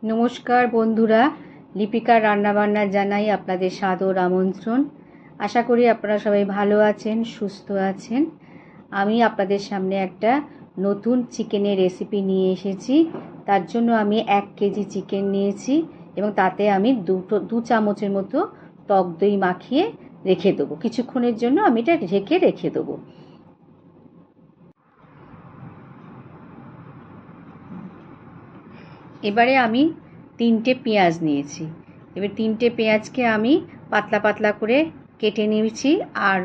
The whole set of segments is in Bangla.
নমস্কার বন্ধুরা, লিপিকার রান্নাবান্না জানাই আপনাদের সাদর আমন্ত্রণ। আশা করি আপনারা সবাই ভালো আছেন, সুস্থ আছেন। আমি আপনাদের সামনে একটা নতুন চিকেনের রেসিপি নিয়ে এসেছি। তার জন্য আমি 1 কেজি চিকেন নিয়েছি এবং তাতে আমি 2 চামচের মতো টক দই মাখিয়ে রেখে দেবো। কিছুক্ষণের জন্য আমি এটা ঢেকে রেখে দেবো। এবারে আমি 3টে পেঁয়াজ নিয়েছি। এবার 3টে পেঁয়াজকে আমি পাতলা পাতলা করে কেটে নিয়েছি আর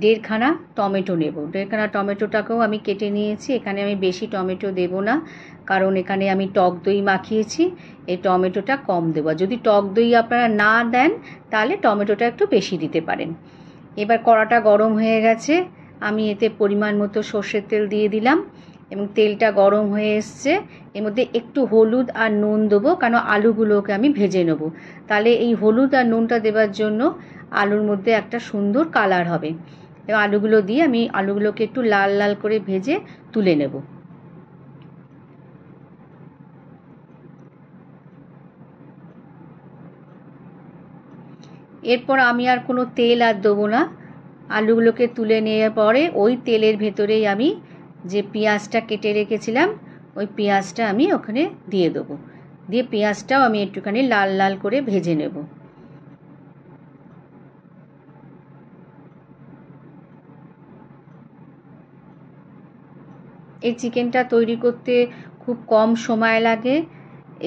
1.5 খানা টমেটো নেব। 1.5 খানা টমেটোটাকেও আমি কেটে নিয়েছি। এখানে আমি বেশি টমেটো দেব না, কারণ এখানে আমি টক দই মাখিয়েছি। এই টমেটোটা কম দেব। যদি টক দই আপনারা না দেন তাহলে টমেটোটা একটু বেশি দিতে পারেন। এবার কড়াটা গরম হয়ে গেছে, আমি এতে পরিমাণ মতো সর্ষের তেল দিয়ে দিলাম এবং তেলটা গরম হয়ে এসছে। এর মধ্যে একটু হলুদ আর নুন দেবো, কারণ আলুগুলোকে আমি ভেজে নেব। তাহলে এই হলুদ আর নুনটা দেওয়ার জন্য আলুর মধ্যে একটা সুন্দর কালার হবে। এবং আলুগুলো দিয়ে আমি আলুগুলোকে একটু লাল লাল করে ভেজে তুলে নেব। এরপর আমি আর কোনো তেল আর দেবো না। আলুগুলোকে তুলে নেওয়ার পরে ওই তেলের ভেতরেই আমি যে পেঁয়াজটা কেটে রেখেছিলাম ওই পেঁয়াজটা আমি ওখানে দিয়ে দেবো। দিয়ে পেঁয়াজটাও আমি একটুখানি লাল লাল করে ভেজে নেব। এই চিকেনটা তৈরি করতে খুব কম সময় লাগে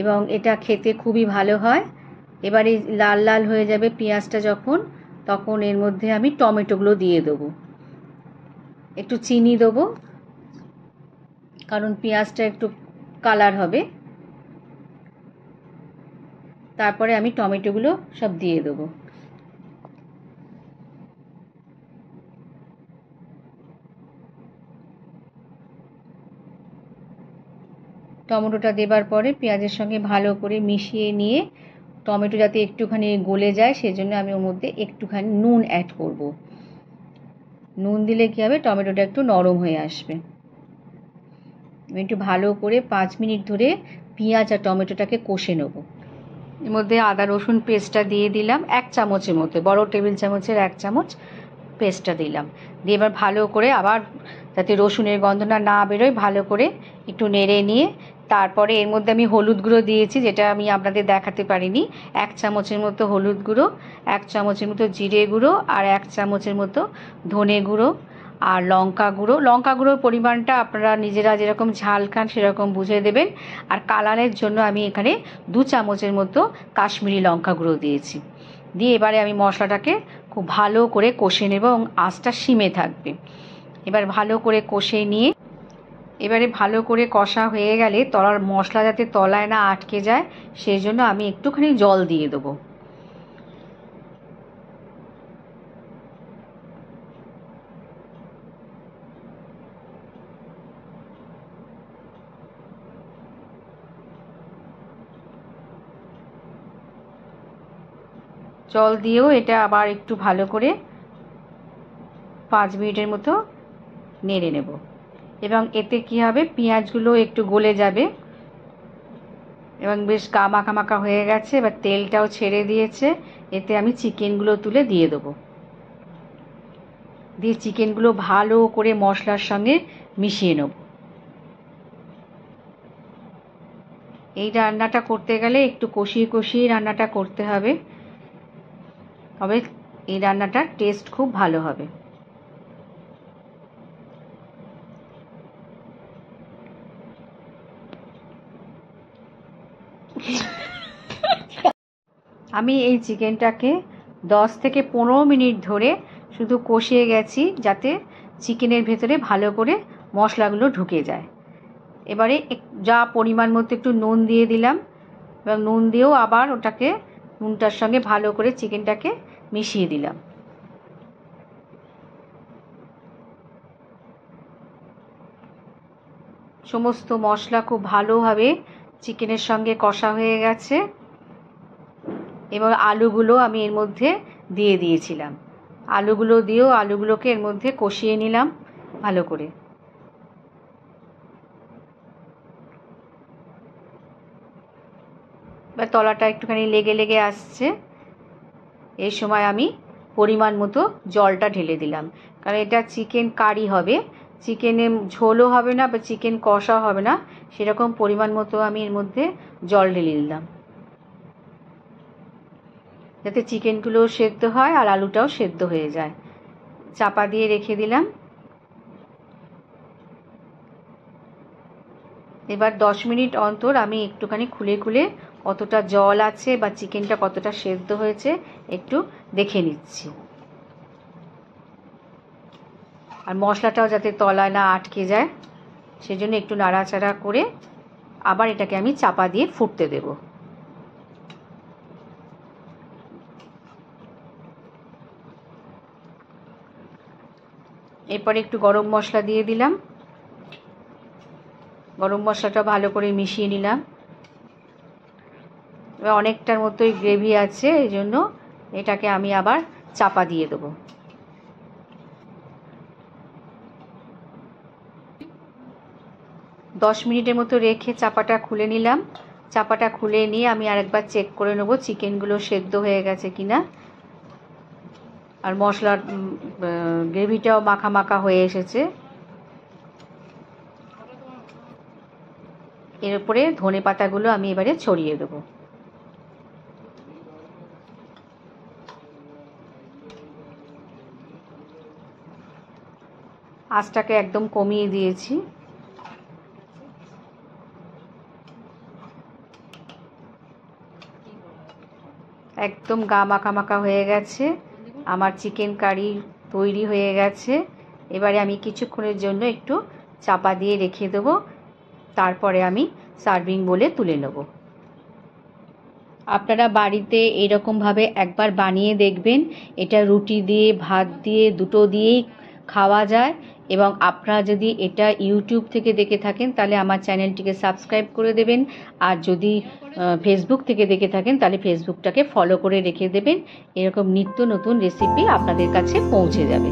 এবং এটা খেতে খুবই ভালো হয়। এবার এই লাল লাল হয়ে যাবে পেঁয়াজটা যখন, তখন এর মধ্যে আমি টমেটোগুলো দিয়ে দেবো। একটু চিনি দেবো, কারণ পেঁয়াজটা একটু কালার হবে। তারপরে আমি টমেটোগুলো সব দিয়ে দেবো। টমেটোটা দেবার পরে পেঁয়াজের সঙ্গে ভালো করে মিশিয়ে নিয়ে টমেটো যাতে একটুখানি গলে যায় সেজন্য আমি ওর মধ্যে একটুখানি নুন অ্যাড করব। নুন দিলে কী হবে, টমেটোটা একটু নরম হয়ে আসবে। আমি একটু ভালো করে 5 মিনিট ধরে পেঁয়াজ আর টমেটোটাকে কষে নেব। এর মধ্যে আদা রসুন পেস্টটা দিয়ে দিলাম 1 চামচের মতো, বড় টেবিল চামচের 1 চামচ পেস্টটা দিলাম। দিয়ে এবার ভালো করে আবার যাতে রসুনের গন্ধটা না বেরোয় ভালো করে একটু নেড়ে নিয়ে তারপরে এর মধ্যে আমি হলুদ গুঁড়ো দিয়েছি, যেটা আমি আপনাদের দেখাতে পারিনি। 1 চামচের মতো হলুদ গুঁড়ো, 1 চামচের মতো জিরে গুঁড়ো আর 1 চামচের মতো ধনে গুঁড়ো আর লঙ্কা গুঁড়ো। লঙ্কা গুঁড়োর পরিমাণটা আপনারা নিজেরা যেরকম ঝাল খান সেরকম বুঝে দেবেন। আর কালারের জন্য আমি এখানে 2 চামচের মতো কাশ্মীরি লঙ্কা গুঁড়ো দিয়েছি। দিয়ে এবারে আমি মশলাটাকে খুব ভালো করে কষে নেব এবং আঁচটা সিমে থাকবে। এবার ভালো করে কষে নিয়ে এবারে ভালো করে কষা হয়ে গেলে তলার মশলা যাতে তলায় না আটকে যায় সেই জন্য আমি একটুখানি জল দিয়ে দেবো। জল দিয়েও এটা আবার একটু ভালো করে 5 মিনিটের মতো নেড়ে নেব এবং এতে কি হবে, পেঁয়াজগুলো একটু গলে যাবে এবং বেশ মাখা মাখা হয়ে গেছে। এবার তেলটাও ছেড়ে দিয়েছে। এতে আমি চিকেনগুলো তুলে দিয়ে দেবো। দিয়ে চিকেনগুলো ভালো করে মশলার সঙ্গে মিশিয়ে নেব। এই রান্নাটা করতে গেলে একটু কষিয়ে কষিয়ে রান্নাটা করতে হবে, তবে এই রান্নাটার টেস্ট খুব ভালো হবে। আমি এই চিকেনটাকে 10 থেকে 15 মিনিট ধরে শুধু কষিয়ে গেছি, যাতে চিকেনের ভেতরে ভালো করে মশলাগুলো ঢুকে যায়। এবারে যা পরিমাণ মতো একটু নুন দিয়ে দিলাম এবং নুন দিয়েও আবার ওটাকে নুনটার সঙ্গে ভালো করে চিকেনটাকে মিশিয়ে দিলাম। সমস্ত মশলা খুব ভালোভাবে চিকেনের সঙ্গে কষা হয়ে গেছে এবং আলুগুলো আমি এর মধ্যে দিয়ে দিয়েছিলাম। আলুগুলো দিয়েও আলুগুলোকে এর মধ্যে কষিয়ে নিলাম ভালো করে। এবার তলাটা একটুখানি লেগে লেগে আসছে, এই সময় আমি পরিমাণ মতো জলটা ঢেলে দিলাম, কারণ এটা চিকেন কারি হবে, চিকেনে ঝোলও হবে না বা চিকেন কষা হবে না, সেরকম পরিমাণ মতো আমি এর মধ্যে জল ঢেলে দিলাম, যাতে চিকেনগুলোও সেদ্ধ হয় আর আলুটাও সেদ্ধ হয়ে যায়। চাপা দিয়ে রেখে দিলাম। এবার 10 মিনিট অন্তর আমি একটুখানি খুলে খুলে কতটা জল আছে বা চিকেনটা কতটা সেদ্ধ হয়েছে একটু দেখে নিচ্ছি, আর মশলাটাও যাতে তলায় না আটকে যায় সেজন্য একটু নাড়াচাড়া করে আবার এটাকে আমি চাপা দিয়ে ফুটতে দেব। এরপরে একটু গরম মশলা দিয়ে দিলাম, গরম মশলাটা ভালো করে মিশিয়ে নিলাম। এবার অনেকটার মতোই গ্রেভি আছে, এই জন্য এটাকে আমি আবার চাপা দিয়ে দেবো। দশ মিনিটের মতো রেখে চাপাটা খুলে নিলাম। চাপাটা খুলে নিয়ে আমি আরেকবার চেক করে নেব চিকেনগুলো সেদ্ধ হয়ে গেছে কিনা, আর মশলার গ্রেভিটাও মাখা মাখা হয়ে এসেছে। এর উপরে ধনে পাতাগুলো আমি এবারে ছড়িয়ে দেবো। আঁচটাকে একদম কমিয়ে দিয়েছি। একদম গা মাখা মাখা হয়ে গেছে, আমার চিকেন কারি তৈরি হয়ে গেছে। এবারে আমি কিছুক্ষণের জন্য একটু চাপা দিয়ে রেখে দেবো, তারপরে আমি সার্ভিং বলে তুলে নেব। আপনারা বাড়িতে এরকমভাবে একবার বানিয়ে দেখবেন, এটা রুটি দিয়ে ভাত দিয়ে দুটো দিয়েই খাওয়া যায়। এবং আপনারা যদি এটা ইউটিউব থেকে দেখে থাকেন তাহলে আমার চ্যানেলটিকে সাবস্ক্রাইব করে দেবেন, আর যদি ফেসবুক থেকে দেখে থাকেন তাহলে ফেসবুকটাকে ফলো করে রেখে দেবেন, এরকম নিত্য নতুন রেসিপি আপনাদের কাছে পৌঁছে যাবে।